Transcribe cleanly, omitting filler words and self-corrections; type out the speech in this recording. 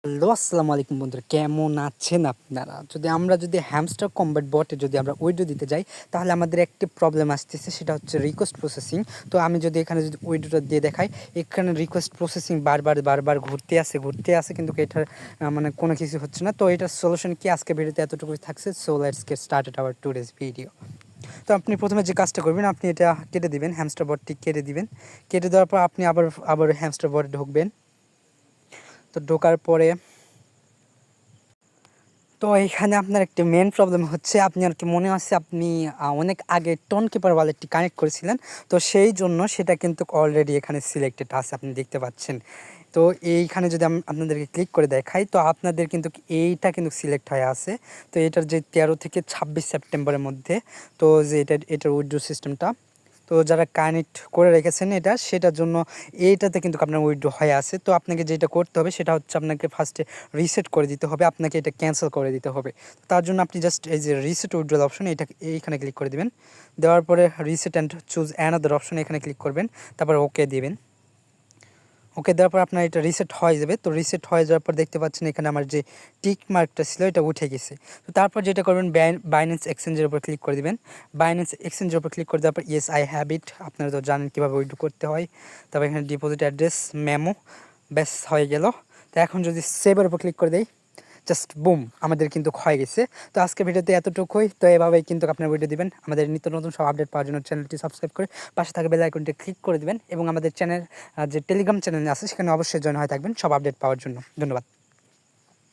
Hello, আসসালামু আলাইকুম বন্ধুরা, কেমন আছেন আপনারা? আমরা যদি হ্যামস্টার কমব্যাট বটে আমরা উইড্রো দিতে যাই, তাহলে আমাদের একটি প্রবলেম আসতেছে, সেটা হচ্ছে রিকোয়েস্ট প্রসেসিং। তো আমি যদি এখানে উইড্রোটা দিয়ে দেখাই, এখানে রিকোয়েস্ট প্রসেসিং বারবার ঘুরতে আসে, কিন্তু এটার মানে কোনো কিছু হচ্ছে না। তো এটার সলিউশন কি, আজকে ভিডিওতে এতটুকুই থাকছে। So let's get started our today's video. তো আপনি প্রথমে যে কাজটা করবেন, আপনি এটা কেটে দিবেন, হ্যামস্টার বটটি কেটে দিবেন। কেটে দেওয়ার পর আপনি আবার হ্যামস্টার বটে ঢুকবেন। তো ঢোকার পরে তো এখানে আপনার একটি মেন প্রবলেম হচ্ছে, আপনি আর কি মনে আছে আপনি অনেক আগে টোন কিপার ওয়ালেটটি কানেক্ট করেছিলেন। তো সেই জন্য সেটা কিন্তু অলরেডি এখানে সিলেক্টেড আছে, আপনি দেখতে পাচ্ছেন। তো এইখানে যদি আমি আপনাদেরকে ক্লিক করে দেখাই, তো আপনাদের কিন্তু এইটা কিন্তু সিলেক্ট হয়ে আছে। তো এটার যে 13 থেকে 26 সেপ্টেম্বরের মধ্যে, তো যে এটার উইথড্র সিস্টেমটা, তো যারা কানেক্ট করে রেখেছেন সেটার জন্য এইটাতে কিন্তু আপনার উইথড্র হয়ে আছে। তো আপনাকে যেটা করতে হবে সেটা হচ্ছে, আপনাকে ফার্স্টে রিসেট করে দিতে হবে, আপনাকে এটা ক্যান্সেল করে দিতে হবে। তার জন্য আপনি জাস্ট এই যে রিসেট উইথড্রল অপশন, এইখানে ক্লিক করে দিবেন। দেওয়ার পরে reset and choose another option, এখানে ক্লিক করবেন, তারপর ওকে দিবেন। ওকে দেওয়ার পর আপনার এটা রিসেট হয়ে যাবে। তো রিসেট হয়ে যাওয়ার পর দেখতে পাচ্ছেন এখানে আমার যে টিক মার্কটা ছিল এটা উঠে গেছে। তো তারপর যেটা করবেন, বাইন্যান্স এক্সচেঞ্জের উপর ক্লিক করে দিবেন। বাইন্যান্স এক্সচেঞ্জের উপর ক্লিক করে দেওয়ার পর ইয়েস আই হ্যাভ ইট, আপনারা তো জানেন কীভাবে উইথড্র করতে হয়। তারপর এখানে ডিপোজিট অ্যাড্রেস মেমো, ব্যাস হয়ে গেল। তো এখন যদি সেভের উপর ক্লিক করে দেই, জাস্ট বুম, আমাদের কিন্তু হয়ে গেছে। তো আজকে ভিডিওতে এতটুকুই। তো এভাবেই কিন্তু আপনার ভিডিও দিবেন। আমাদের নিত্য নতুন সব আপডেট পাওয়ার জন্য চ্যানেলটি সাবস্ক্রাইব করে পাশে থাকা বেল আইকনটি ক্লিক করে দিবেন, এবং আমাদের চ্যানেল যে টেলিগ্রাম চ্যানেল আছে সেখানে অবশ্যই জয়েন হয়ে থাকবেন সব আপডেট পাওয়ার জন্য। ধন্যবাদ।